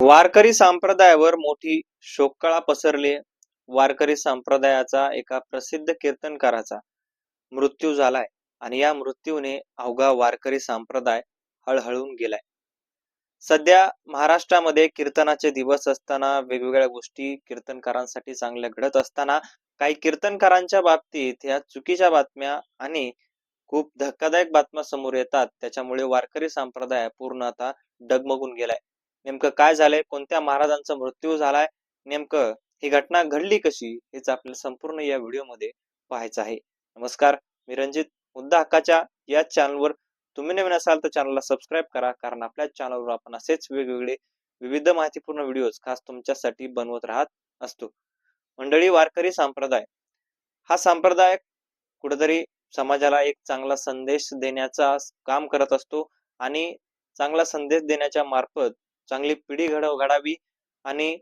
वारकरी संप्रदायावर मोठी शोककळा पसरली. वारकरी संप्रदायाचा एका प्रसिद्ध कीर्तनकाराचा मृत्यू झालाय आणि या मृत्यूने अवघा वारकरी संप्रदाय हळहळून गेलाय. सध्या महाराष्ट्रामध्ये कीर्तनाचे दिवस असताना वेगवेगळ्या गोष्टी कीर्तनकारांसाठी चांगल्या घडत असताना काही कीर्तनकारांच्या बाबतीत ह्या चुकीच्या बातम्या आणि खूप धक्कादायक बातम्या समोर येतात. त्याच्यामुळे वारकरी संप्रदाय पूर्ण आता डगमगून गेलाय. नेमकं काय झालंय, कोणत्या महाराजांचा मृत्यू झालाय, नेमकं ही घटना घडली कशी, हेच आपल्याला संपूर्ण या व्हिडिओमध्ये पाहायचं आहे. नमस्कार, मी रणजित. मुद्दा हक्काच्या या चॅनलवर तुम्ही नवीन असाल तर चॅनलला सबस्क्राईब करा, कारण आपल्या चॅनलवर आपण असेच वेगवेगळे विविध माहितीपूर्ण व्हिडिओज खास तुमच्यासाठी बनवत राहत असतो. मंडळी, वारकरी संप्रदाय हा संप्रदाय कुठेतरी समाजाला एक चांगला संदेश देण्याचा काम करत असतो आणि चांगला संदेश देण्याच्या मार्फत चांगली पिढी घडावी आणि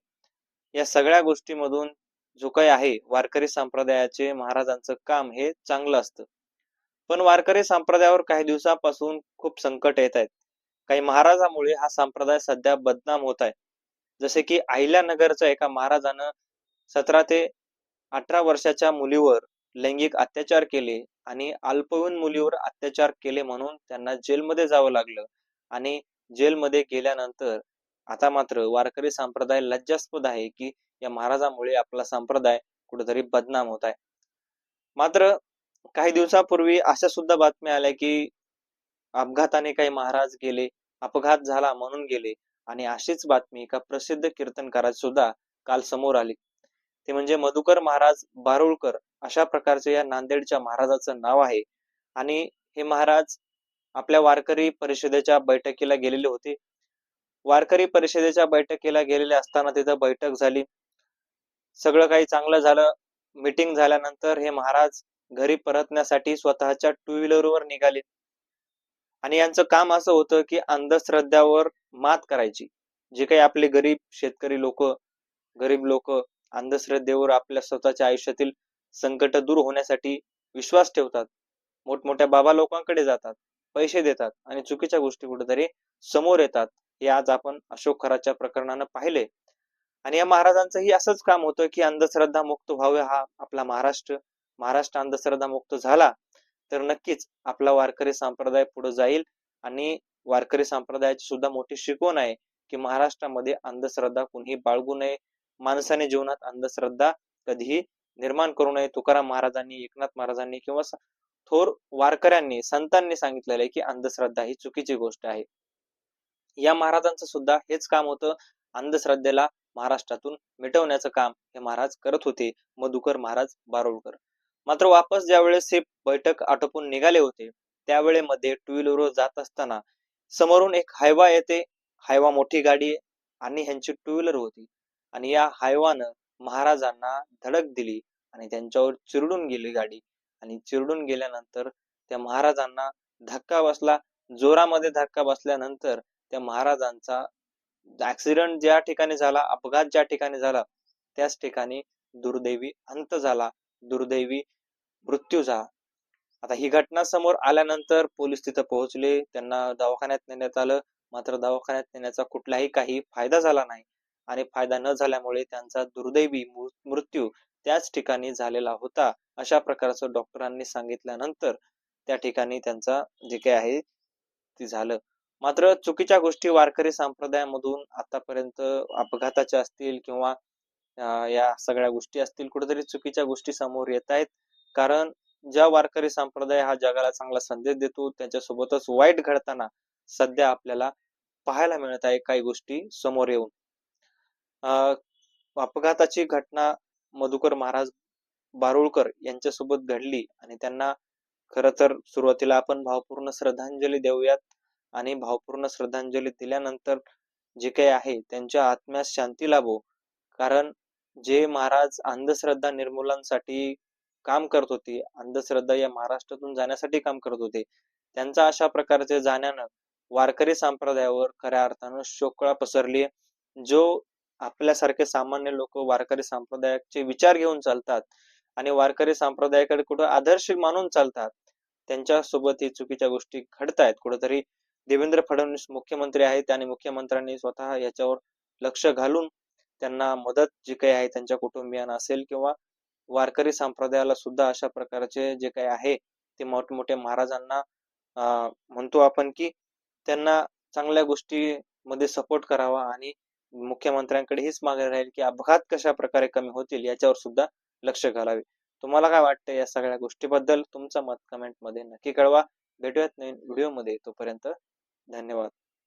या सगळ्या गोष्टीमधून जो काही आहे वारकरी संप्रदायाचे महाराजांचं काम हे चांगलं असतं. पण वारकरी संप्रदायावर काही दिवसापासून खूप संकट येत आहेत. काही महाराजामुळे हा संप्रदाय सध्या बदनाम होत आहे. जसे की अहिल्यानगरच्या एका महाराजानं 17 ते 18 वर्षाच्या मुलीवर लैंगिक अत्याचार केले आणि अल्पवयीन मुलीवर अत्याचार केले म्हणून त्यांना जेलमध्ये जावं लागलं. आणि जेलमध्ये गेल्यानंतर आता मात्र वारकरी संप्रदाय लज्जास्पद आहे की या महाराजामुळे आपला संप्रदाय कुठेतरी बदनाम होत आहे. मात्र काही दिवसापूर्वी अशा सुद्धा बातम्या आल्या की अपघाताने काही महाराज गेले, अपघात झाला म्हणून गेले. आणि अशीच बातमी एका प्रसिद्ध कीर्तनकाराची सुद्धा काल समोर आली. ते म्हणजे मधुकर महाराज बारुळकर. अशा प्रकारचे या नांदेडच्या महाराजाचं नाव आहे. आणि हे महाराज आपल्या वारकरी परिषदेच्या बैठकीला गेलेले होते. वारकरी परिषदेच्या बैठकीला गेलेले असताना तिथं बैठक झाली. सगळं काही चांगलं झालं. मीटिंग झाल्यानंतर हे महाराज घरी परतण्यासाठी स्वतःच्या टू व्हीलरवर निघाले. आणि यांचं काम असं होतं की अंधश्रद्धावर मात करायची. जे काही आपले गरीब शेतकरी लोक, गरीब लोक अंधश्रद्धेवर आपल्या स्वतःच्या आयुष्यातील संकट दूर होण्यासाठी विश्वास ठेवतात, मोठमोठ्या बाबा लोकांकडे जातात, पैसे देतात आणि चुकीच्या गोष्टी कुठेतरी समोर येतात. हे आज आपण अशोक खराच्या प्रकरणानं पाहिले. आणि या महाराजांचंही असंच काम होतं की अंधश्रद्धा मुक्त व्हावे. हा आपला महाराष्ट्र अंधश्रद्धा मुक्त झाला तर नक्कीच आपला वारकरी संप्रदाय पुढे जाईल. आणि वारकरी संप्रदायाची सुद्धा मोठी शिकवण आहे की महाराष्ट्रामध्ये अंधश्रद्धा कुणीही बाळगू नये. माणसाने जीवनात अंधश्रद्धा कधीही निर्माण करू नये. तुकाराम महाराजांनी, एकनाथ महाराजांनी किंवा थोर वारकऱ्यांनी, संतांनी सांगितलेलं आहे की अंधश्रद्धा ही चुकीची गोष्ट आहे. या महाराजांचं सुद्धा हेच काम होतं. अंधश्रद्धेला महाराष्ट्रातून मिटवण्याचं काम हे महाराज करत होते, मधुकर महाराज बारुळकर. मात्र वापस ज्या वेळेस हे बैठक आटोपून निघाले होते त्यावेळेमध्ये टू व्हीलरवर जात असताना समोरून एक हायवा येते. हायवा मोठी गाडी आणि ह्यांची टू व्हीलर होती. आणि या हायवानं महाराजांना धडक दिली आणि त्यांच्यावर चिरडून गेली गाडी. आणि चिरडून गेल्यानंतर त्या महाराजांना धक्का बसला. जोरामध्ये धक्का बसल्यानंतर त्या महाराजांचा ऍक्सिडेंट ज्या ठिकाणी झाला, अपघात ज्या ठिकाणी झाला, त्याच ठिकाणी दुर्दैवी अंत झाला, दुर्दैवी मृत्यू झाला. आता ही घटना समोर आल्यानंतर पोलीस तिथं पोहोचले, त्यांना दवाखान्यात नेण्यात आलं. मात्र दवाखान्यात नेण्याचा कुठलाही काही फायदा झाला नाही. आणि फायदा न झाल्यामुळे त्यांचा दुर्दैवी मृत्यू त्याच ठिकाणी झालेला होता, अशा प्रकारचं डॉक्टरांनी सांगितल्यानंतर त्या ठिकाणी त्यांचा जे काही आहे ते झालं. मात्र चुकीच्या गोष्टी वारकरी संप्रदायामधून आतापर्यंत अपघाताच्या असतील किंवा या सगळ्या गोष्टी असतील, कुठेतरी चुकीच्या गोष्टी समोर येत आहेत. कारण ज्या वारकरी संप्रदाय हा जगाला चांगला संदेश देतो त्याच्यासोबतच वाईट घडताना सध्या आपल्याला पाहायला मिळत आहे काही गोष्टी समोर येऊन. अपघाताची घटना मधुकर महाराज बारुळकर यांच्यासोबत घडली आणि त्यांना खरं तर सुरुवातीला आपण भावपूर्ण श्रद्धांजली देऊयात. आणि भावपूर्ण श्रद्धांजली दिल्यानंतर जे काही आहे त्यांच्या आत्म्यास शांती लाभो. कारण जे महाराज अंधश्रद्धा निर्मूलनासाठी काम करत होते, अंधश्रद्धा या महाराष्ट्रातून जाण्यासाठी काम करत होते, त्यांचा अशा प्रकारचे जाण्यानं वारकरी संप्रदायावर खऱ्या अर्थानं शोककळा पसरली. जो आपल्यासारखे सामान्य लोक वारकरी संप्रदायाचे विचार घेऊन चालतात आणि वारकरी संप्रदायाकडे कुठं आदर्श मानून चालतात, त्यांच्या सोबत ही चुकीच्या गोष्टी घडतायत. कुठेतरी देवेंद्र फडणवीस मुख्यमंत्री आहेत आणि मुख्यमंत्र्यांनी स्वतः याच्यावर लक्ष घालून त्यांना मदत जी काही आहे त्यांच्या कुटुंबियांना असेल किंवा वारकरी संप्रदायाला सुद्धा अशा प्रकारचे जे काही आहे ते मोठमोठ्या महाराजांना म्हणतो आपण की त्यांना चांगल्या गोष्टीमध्ये सपोर्ट करावा आणि मुख्यमंत्र्यांकडे हीच मागणी राहील की अपघात कशा प्रकारे कमी होतील याच्यावर सुद्धा लक्ष घालावे. तुम्हाला काय वाटतं या सगळ्या गोष्टीबद्दल? तुमचं मत कमेंट मध्ये नक्की कळवा. भेटूयात नवीन व्हिडिओ मध्ये. तोपर्यंत धन्यवाद.